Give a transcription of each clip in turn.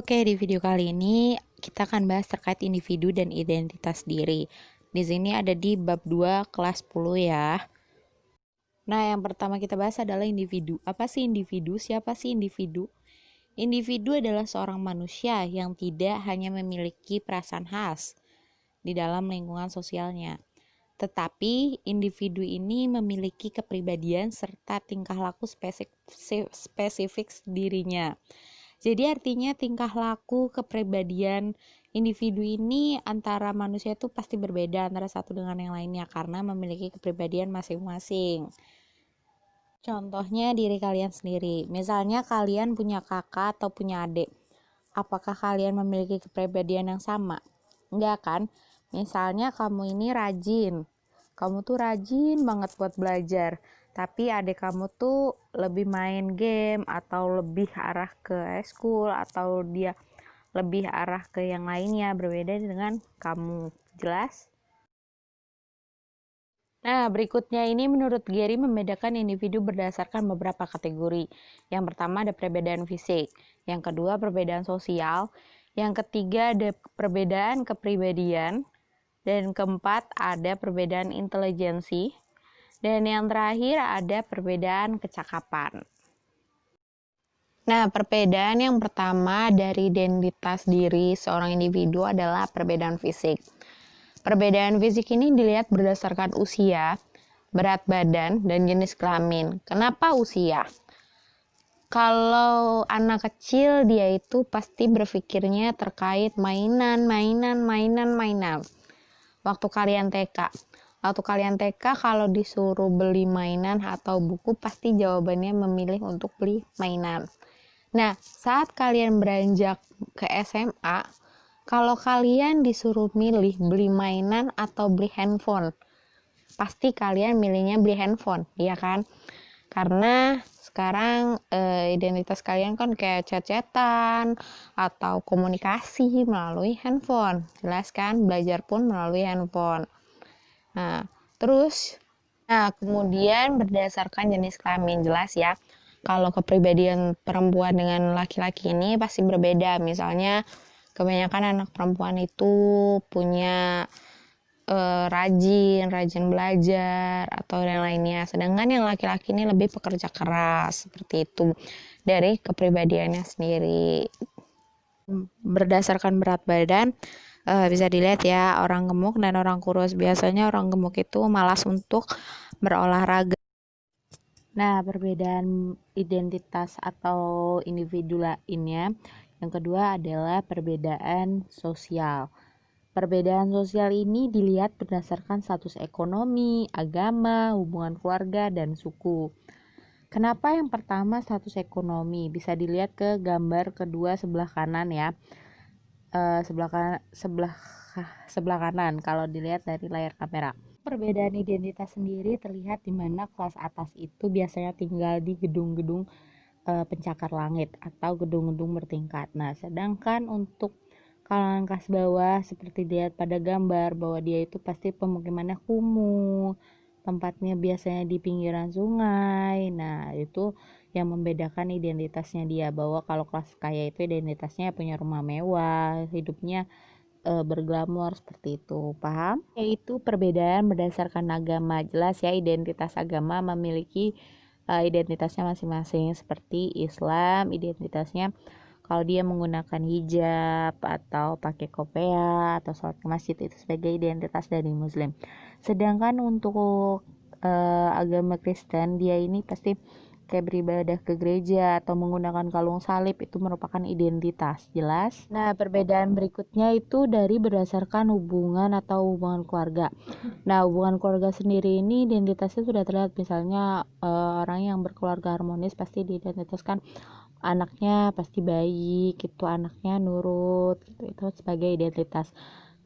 Oke, di video kali ini kita akan bahas terkait individu dan identitas diri. Di sini ada di bab 2 kelas 10 ya. Nah, yang pertama kita bahas adalah individu. Apa sih individu? Siapa sih individu? Individu adalah seorang manusia yang tidak hanya memiliki perasaan khas di dalam lingkungan sosialnya, tetapi individu ini memiliki kepribadian serta tingkah laku spesifik dirinya. Jadi artinya tingkah laku kepribadian individu ini antara manusia itu pasti berbeda antara satu dengan yang lainnya karena memiliki kepribadian masing-masing. Contohnya diri kalian sendiri. Misalnya kalian punya kakak atau punya adik. Apakah kalian memiliki kepribadian yang sama? Enggak kan? Misalnya kamu ini rajin. Kamu tuh rajin banget buat belajar. Tapi adik kamu tuh lebih main game atau lebih arah ke eskul atau dia lebih arah ke yang lainnya berbeda dengan kamu. Jelas? Nah, berikutnya ini menurut Gary membedakan individu berdasarkan beberapa kategori. Yang pertama ada perbedaan fisik, yang kedua perbedaan sosial, yang ketiga ada perbedaan kepribadian, dan keempat ada perbedaan intelijensi, dan yang terakhir ada perbedaan kecakapan. Nah, perbedaan yang pertama dari identitas diri seorang individu adalah perbedaan fisik. Perbedaan fisik ini dilihat berdasarkan usia, berat badan, dan jenis kelamin. Kenapa usia? Kalau anak kecil dia itu pasti berpikirnya terkait mainan. Waktu kalian TK kalau disuruh beli mainan atau buku pasti jawabannya memilih untuk beli mainan. Nah, saat kalian beranjak ke SMA, kalau kalian disuruh milih beli mainan atau beli handphone, pasti kalian milihnya beli handphone, ya kan? Karena sekarang identitas kalian kan kayak chat-chatan atau komunikasi melalui handphone. Jelas kan? Belajar pun melalui handphone. Nah, kemudian berdasarkan jenis kelamin, jelas ya. Kalau kepribadian perempuan dengan laki-laki ini pasti berbeda. Misalnya kebanyakan anak perempuan itu punya rajin belajar atau yang lainnya, sedangkan yang laki-laki ini lebih pekerja keras, seperti itu dari kepribadiannya sendiri. Berdasarkan berat badan bisa dilihat ya, orang gemuk dan orang kurus. Biasanya orang gemuk itu malas untuk berolahraga. Nah, perbedaan identitas atau individu lainnya yang kedua adalah perbedaan sosial. Perbedaan sosial ini dilihat berdasarkan status ekonomi, agama, hubungan keluarga, dan suku. Kenapa yang pertama status ekonomi? Bisa dilihat ke gambar kedua sebelah kanan ya. Sebelah kanan kalau dilihat dari layar kamera. Perbedaan identitas sendiri terlihat di mana kelas atas itu biasanya tinggal di gedung-gedung pencakar langit atau gedung-gedung bertingkat. Nah, sedangkan untuk kalangan kelas bawah seperti dilihat pada gambar bahwa dia itu pasti pemukimannya kumuh, tempatnya biasanya di pinggiran sungai. Nah, itu yang membedakan identitasnya dia, bahwa kalau kelas kaya itu identitasnya punya rumah mewah, hidupnya berglamor seperti itu. Paham? Yaitu perbedaan berdasarkan agama. Jelas ya, identitas agama memiliki identitasnya masing-masing. Seperti Islam, identitasnya kalau dia menggunakan hijab atau pakai kopea atau sholat ke masjid, itu sebagai identitas dari muslim. Sedangkan untuk agama Kristen, dia ini pasti kayak beribadah ke gereja atau menggunakan kalung salib, itu merupakan identitas. Jelas? Nah, perbedaan berikutnya itu dari berdasarkan hubungan atau hubungan keluarga. Nah, hubungan keluarga sendiri ini identitasnya sudah terlihat. Misalnya orang yang berkeluarga harmonis pasti diidentitaskan anaknya pasti baik gitu, anaknya nurut gitu, itu sebagai identitas.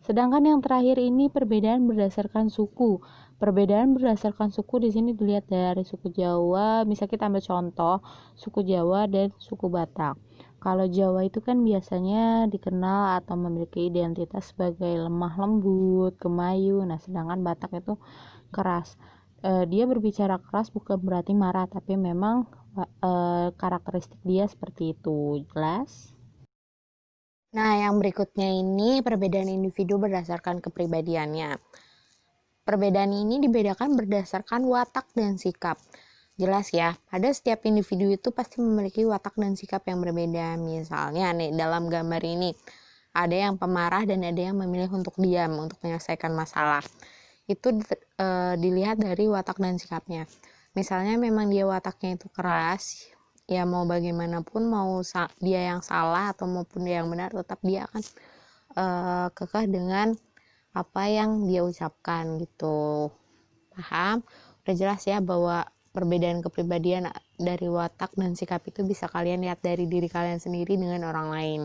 Sedangkan yang terakhir ini perbedaan berdasarkan suku. Perbedaan berdasarkan suku di sini dilihat dari suku Jawa. Misal kita ambil contoh suku Jawa dan suku Batak. Kalau Jawa itu kan biasanya dikenal atau memiliki identitas sebagai lemah lembut, gemayu. Nah, sedangkan Batak itu keras. Dia berbicara keras bukan berarti marah, tapi memang karakteristik dia seperti itu. Jelas? Nah, yang berikutnya ini perbedaan individu berdasarkan kepribadiannya. Perbedaan ini dibedakan berdasarkan watak dan sikap. Jelas ya, pada setiap individu itu pasti memiliki watak dan sikap yang berbeda. Misalnya nih, dalam gambar ini, ada yang pemarah dan ada yang memilih untuk diam, untuk menyelesaikan masalah. Itu dilihat dari watak dan sikapnya. Misalnya memang dia wataknya itu keras, ya mau bagaimanapun, mau dia yang salah atau maupun dia yang benar, tetap dia akan kekeh dengan apa yang dia ucapkan gitu. Paham? Udah jelas ya bahwa perbedaan kepribadian dari watak dan sikap itu bisa kalian lihat dari diri kalian sendiri dengan orang lain.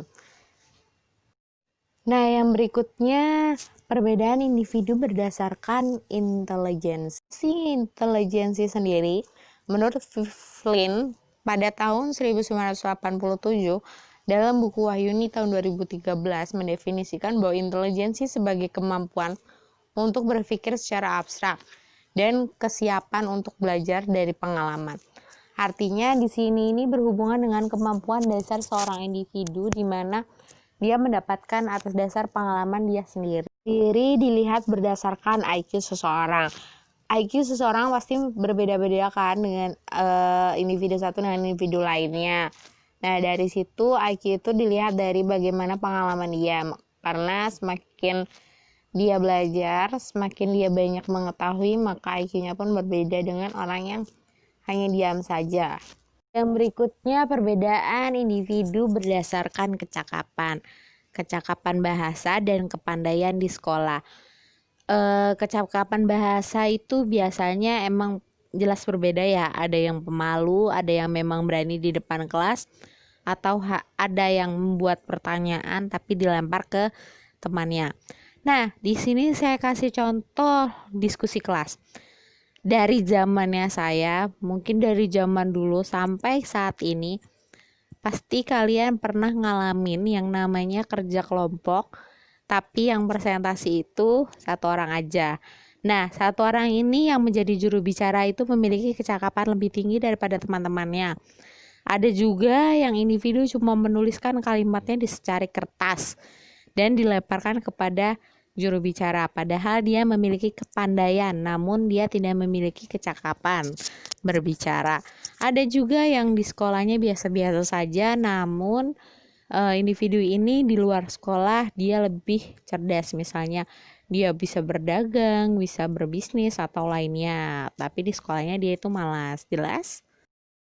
Nah, yang berikutnya perbedaan individu berdasarkan intelijensi. Intelijensi sendiri, menurut Flynn pada tahun 1987 dalam buku Wahyuni tahun 2013 mendefinisikan bahwa intelijensi sebagai kemampuan untuk berpikir secara abstrak dan kesiapan untuk belajar dari pengalaman. Artinya di sini ini berhubungan dengan kemampuan dasar seorang individu di mana dia mendapatkan atas dasar pengalaman dia sendiri. Diri dilihat berdasarkan IQ seseorang. IQ seseorang pasti berbeda-beda kan dengan individu satu dengan individu lainnya. Nah, dari situ IQ itu dilihat dari bagaimana pengalaman dia. Karena semakin dia belajar, semakin dia banyak mengetahui, maka IQ-nya pun berbeda dengan orang yang hanya diam saja. Yang berikutnya perbedaan individu berdasarkan kecakapan. Kecakapan bahasa dan kepandaian di sekolah. Kecakapan bahasa itu biasanya emang jelas berbeda ya. Ada yang pemalu, ada yang memang berani di depan kelas, atau ada yang membuat pertanyaan tapi dilempar ke temannya. Nah, di sini saya kasih contoh diskusi kelas. Dari zamannya saya, mungkin dari zaman dulu sampai saat ini, pasti kalian pernah ngalamin yang namanya kerja kelompok, tapi yang presentasi itu satu orang aja. Nah, satu orang ini yang menjadi juru bicara itu memiliki kecakapan lebih tinggi daripada teman-temannya. Ada juga yang individu cuma menuliskan kalimatnya di secari kertas dan dilemparkan kepada juru bicara, padahal dia memiliki kepandaian namun dia tidak memiliki kecakapan berbicara. Ada juga yang di sekolahnya biasa-biasa saja, namun individu ini di luar sekolah dia lebih cerdas, misalnya dia bisa berdagang, bisa berbisnis atau lainnya, tapi di sekolahnya dia itu malas. Jelas?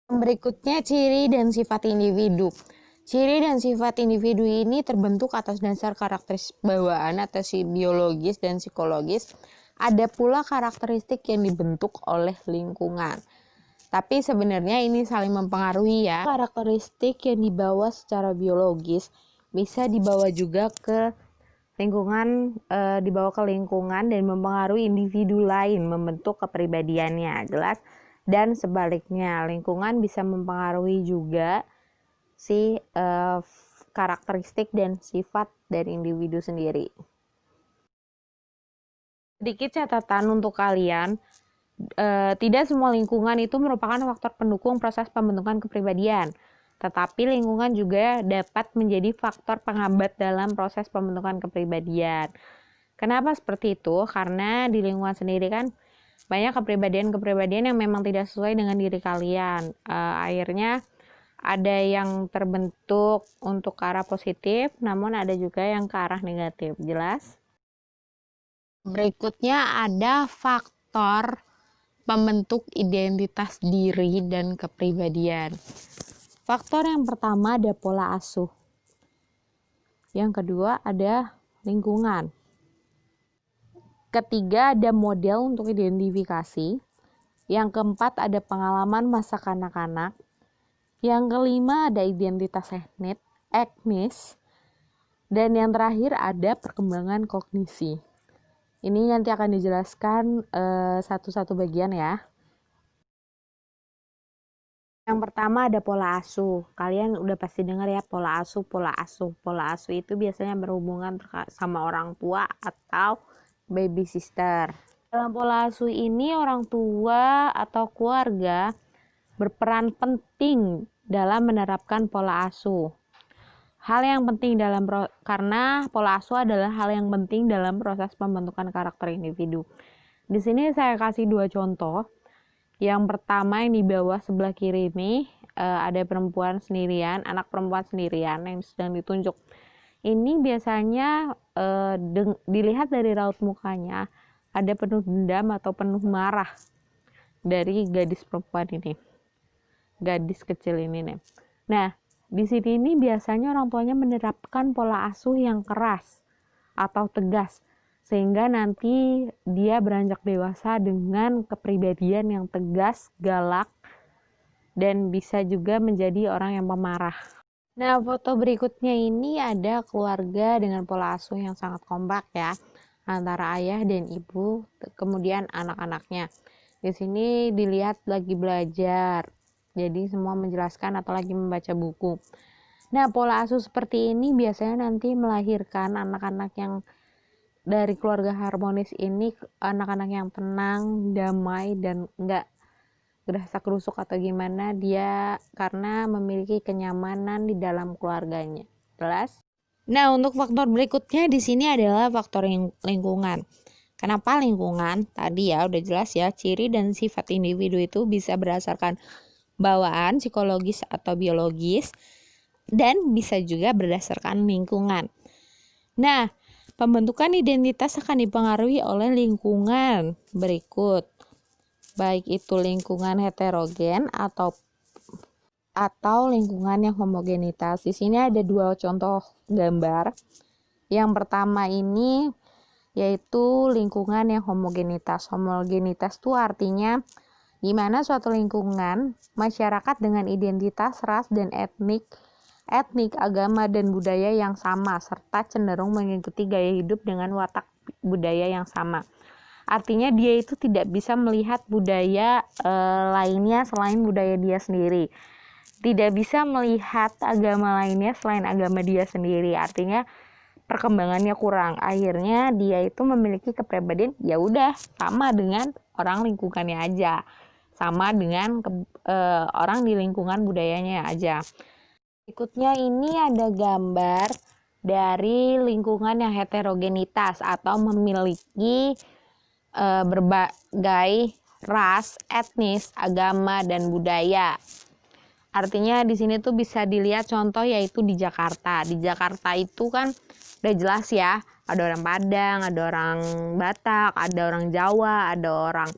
Berikutnya ciri dan sifat individu. Ciri dan sifat individu ini terbentuk atas dasar karakteristik bawaan atau biologis dan psikologis. Ada pula karakteristik yang dibentuk oleh lingkungan. Tapi sebenarnya ini saling mempengaruhi ya. Karakteristik yang dibawa secara biologis bisa dibawa juga ke lingkungan, dan mempengaruhi individu lain membentuk kepribadiannya. Jelas? Dan sebaliknya, lingkungan bisa mempengaruhi juga si karakteristik dan sifat dari individu sendiri. Sedikit catatan untuk kalian, tidak semua lingkungan itu merupakan faktor pendukung proses pembentukan kepribadian, tetapi lingkungan juga dapat menjadi faktor penghambat dalam proses pembentukan kepribadian. Kenapa seperti itu? Karena di lingkungan sendiri kan banyak kepribadian-kepribadian yang memang tidak sesuai dengan diri kalian. Akhirnya ada yang terbentuk untuk ke arah positif, namun ada juga yang ke arah negatif. Jelas? Berikutnya ada faktor pembentuk identitas diri dan kepribadian. Faktor yang pertama ada pola asuh. Yang kedua ada lingkungan. Ketiga ada model untuk identifikasi. Yang keempat ada pengalaman masa kanak-kanak. Yang kelima ada identitas etnis. Dan yang terakhir ada perkembangan kognisi. Ini nanti akan dijelaskan satu-satu bagian ya. Yang pertama ada pola asuh. Kalian udah pasti dengar ya pola asuh, pola asuh. Pola asuh itu biasanya berhubungan sama orang tua atau baby sister. Dalam pola asuh ini orang tua atau keluarga berperan penting dalam menerapkan pola asuh. hal yang penting karena pola asuh adalah hal yang penting dalam proses pembentukan karakter individu. Di sini saya kasih 2 contoh. Yang pertama yang di bawah sebelah kiri ini ada perempuan sendirian, anak perempuan sendirian yang sedang ditunjuk. Ini biasanya dilihat dari raut mukanya ada penuh dendam atau penuh marah dari gadis perempuan ini, gadis kecil ini nih. Nah, di sini ini biasanya orang tuanya menerapkan pola asuh yang keras atau tegas, sehingga nanti dia beranjak dewasa dengan kepribadian yang tegas, galak, dan bisa juga menjadi orang yang pemarah. Nah, foto berikutnya ini ada keluarga dengan pola asuh yang sangat kompak ya, antara ayah dan ibu, kemudian anak-anaknya. Di sini dilihat lagi belajar, jadi semua menjelaskan atau lagi membaca buku. Nah, pola asuh seperti ini biasanya nanti melahirkan anak-anak yang dari keluarga harmonis ini, anak-anak yang tenang, damai, dan enggak gerasa kerusuk atau gimana, dia karena memiliki kenyamanan di dalam keluarganya. Jelas? Nah, untuk faktor berikutnya di sini adalah faktor lingkungan. Kenapa lingkungan? Tadi ya udah jelas ya, ciri dan sifat individu itu bisa berdasarkan bawaan psikologis atau biologis dan bisa juga berdasarkan lingkungan. Nah, pembentukan identitas akan dipengaruhi oleh lingkungan berikut, baik itu lingkungan heterogen atau lingkungan yang homogenitas. Di sini ada 2 contoh gambar. Yang pertama ini yaitu lingkungan yang homogenitas. Homogenitas itu artinya di mana suatu lingkungan masyarakat dengan identitas ras dan etnik, agama dan budaya yang sama serta cenderung mengikuti gaya hidup dengan watak budaya yang sama. Artinya dia itu tidak bisa melihat budaya lainnya selain budaya dia sendiri. Tidak bisa melihat agama lainnya selain agama dia sendiri. Artinya perkembangannya kurang, akhirnya dia itu memiliki kepribadian ya udah sama dengan orang lingkungannya aja, sama dengan orang di lingkungan budayanya aja. Berikutnya ini ada gambar dari lingkungan yang heterogenitas atau memiliki berbagai ras, etnis, agama, dan budaya. Artinya di sini tuh bisa dilihat contoh yaitu di Jakarta. Di Jakarta itu kan udah jelas ya, ada orang Padang, ada orang Batak, ada orang Jawa, ada orang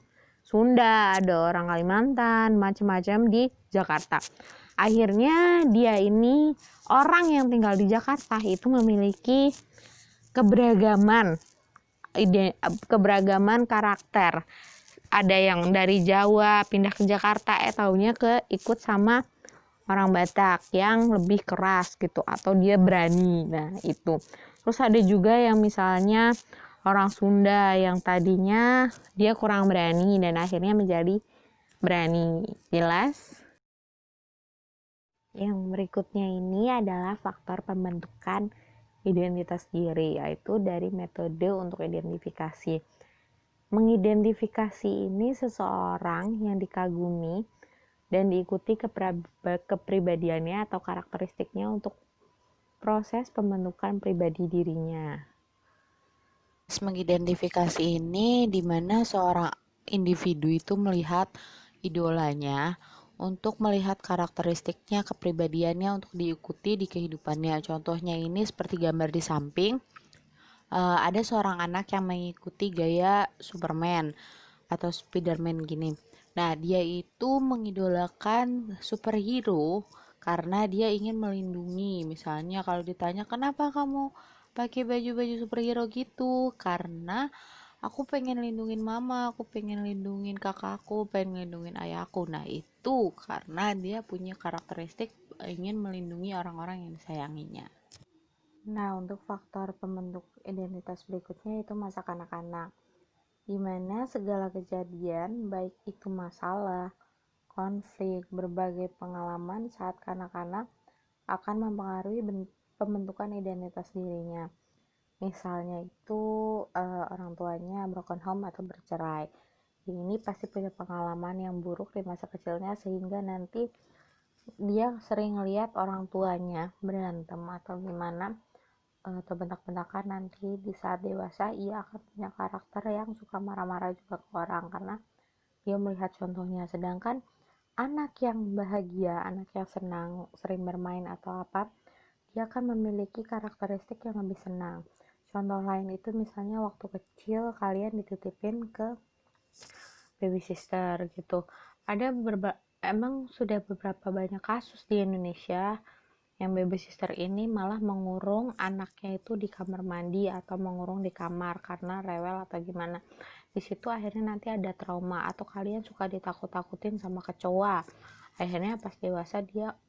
Sunda, ada orang Kalimantan, macam-macam di Jakarta. Akhirnya dia ini orang yang tinggal di Jakarta itu memiliki keberagaman karakter. Ada yang dari Jawa pindah ke Jakarta, taunya ikut sama orang Batak yang lebih keras gitu, atau dia berani. Nah, itu. Terus ada juga yang misalnya orang Sunda yang tadinya dia kurang berani dan akhirnya menjadi berani. Jelas? Yang berikutnya ini adalah faktor pembentukan identitas diri, yaitu dari metode untuk identifikasi. Mengidentifikasi ini seseorang yang dikagumi dan diikuti kepribadiannya atau karakteristiknya untuk proses pembentukan pribadi dirinya. Mengidentifikasi ini di mana seorang individu itu melihat idolanya untuk melihat karakteristiknya, kepribadiannya untuk diikuti di kehidupannya. Contohnya ini seperti gambar di samping, ada seorang anak yang mengikuti gaya Superman atau Spiderman gini. Nah, dia itu mengidolakan superhero karena dia ingin melindungi. Misalnya kalau ditanya, kenapa kamu pakai baju-baju superhero gitu? Karena aku pengen lindungin mama, aku pengen lindungin kakakku, pengen lindungin ayahku. Nah, itu karena dia punya karakteristik ingin melindungi orang-orang yang disayanginya. Nah, untuk faktor pembentuk identitas berikutnya itu masa kanak-kanak, di mana segala kejadian, baik itu masalah, konflik, berbagai pengalaman saat kanak-kanak akan mempengaruhi pembentukan identitas dirinya. Misalnya itu orang tuanya broken home atau bercerai. Ini pasti punya pengalaman yang buruk di masa kecilnya sehingga nanti dia sering lihat orang tuanya berantem atau gimana, atau bentak-bentakan, nanti di saat dewasa ia akan punya karakter yang suka marah-marah juga ke orang karena dia melihat contohnya. Sedangkan anak yang bahagia, anak yang senang, sering bermain atau apa, dia akan memiliki karakteristik yang lebih senang. Contoh lain itu misalnya waktu kecil kalian dititipin ke baby sister gitu. Emang sudah beberapa banyak kasus di Indonesia yang baby sister ini malah mengurung anaknya itu di kamar mandi atau mengurung di kamar karena rewel atau gimana. Di situ akhirnya nanti ada trauma, atau kalian suka ditakut-takutin sama kecoa. Akhirnya pas dewasa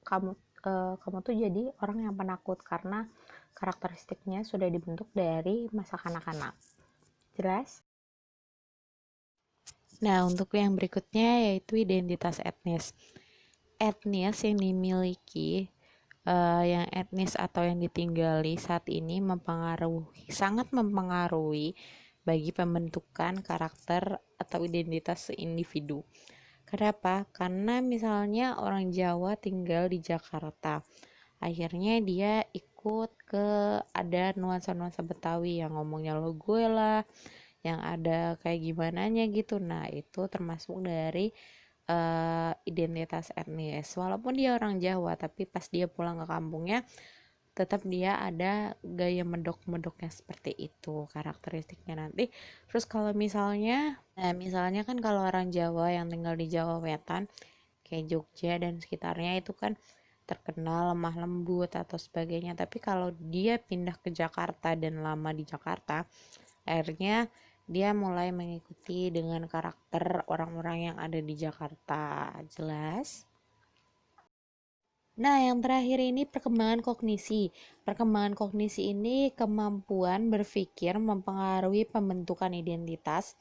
kamu tuh jadi orang yang penakut karena karakteristiknya sudah dibentuk dari masa kanak-kanak. Jelas? Nah, untuk yang berikutnya yaitu identitas etnis. Etnis yang dimiliki, yang etnis atau yang ditinggali saat ini sangat mempengaruhi bagi pembentukan karakter atau identitas individu. Kenapa? Karena misalnya orang Jawa tinggal di Jakarta, akhirnya dia ikut ada nuansa-nuansa Betawi yang ngomongnya lo gue lah, yang ada kayak gimana nya gitu. Nah, itu termasuk dari identitas etnis. Walaupun dia orang Jawa, tapi pas dia pulang ke kampungnya tetap dia ada gaya medok-medoknya seperti itu karakteristiknya nanti. Terus kalau misalnya kan kalau orang Jawa yang tinggal di Jawa Wetan kayak Jogja dan sekitarnya itu kan terkenal lemah lembut atau sebagainya, tapi kalau dia pindah ke Jakarta dan lama di Jakarta, akhirnya dia mulai mengikuti dengan karakter orang-orang yang ada di Jakarta. Jelas? Nah, yang terakhir ini perkembangan kognisi. Perkembangan kognisi ini kemampuan berpikir mempengaruhi pembentukan identitas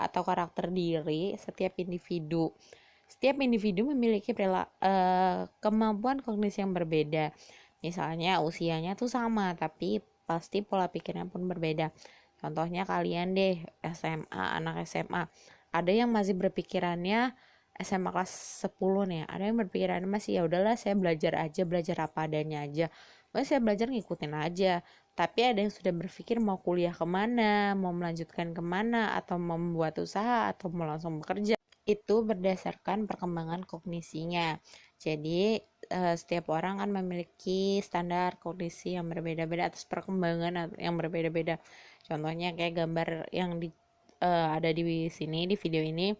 atau karakter diri setiap individu. Setiap individu memiliki kemampuan kognisi yang berbeda. Misalnya usianya tuh sama, tapi pasti pola pikirnya pun berbeda. Contohnya kalian deh, anak SMA. Ada yang masih berpikirannya SMA kelas 10 nih, ada yang berpikiran masih ya udahlah saya belajar apa adanya aja, saya belajar ngikutin aja. Tapi ada yang sudah berpikir mau kuliah kemana, mau melanjutkan kemana, atau mau membuat usaha, atau mau langsung bekerja. Itu berdasarkan perkembangan kognisinya. Jadi setiap orang kan memiliki standar kognisi yang berbeda-beda atas perkembangan yang berbeda-beda. Contohnya kayak gambar yang ada di sini di video ini,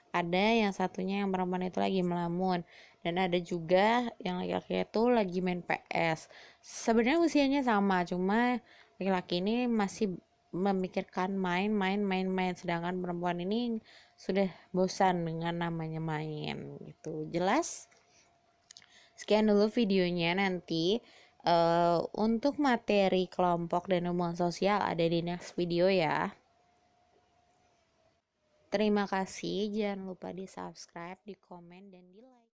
ada yang satunya yang perempuan itu lagi melamun, dan ada juga yang laki-laki itu lagi main PS. Sebenarnya usianya sama, cuma laki-laki ini masih memikirkan main, sedangkan perempuan ini sudah bosan dengan namanya main gitu. Jelas? Sekian dulu videonya. Nanti untuk materi kelompok dan hubungan sosial ada di next video ya. Terima kasih, jangan lupa di subscribe, di komen, dan di like.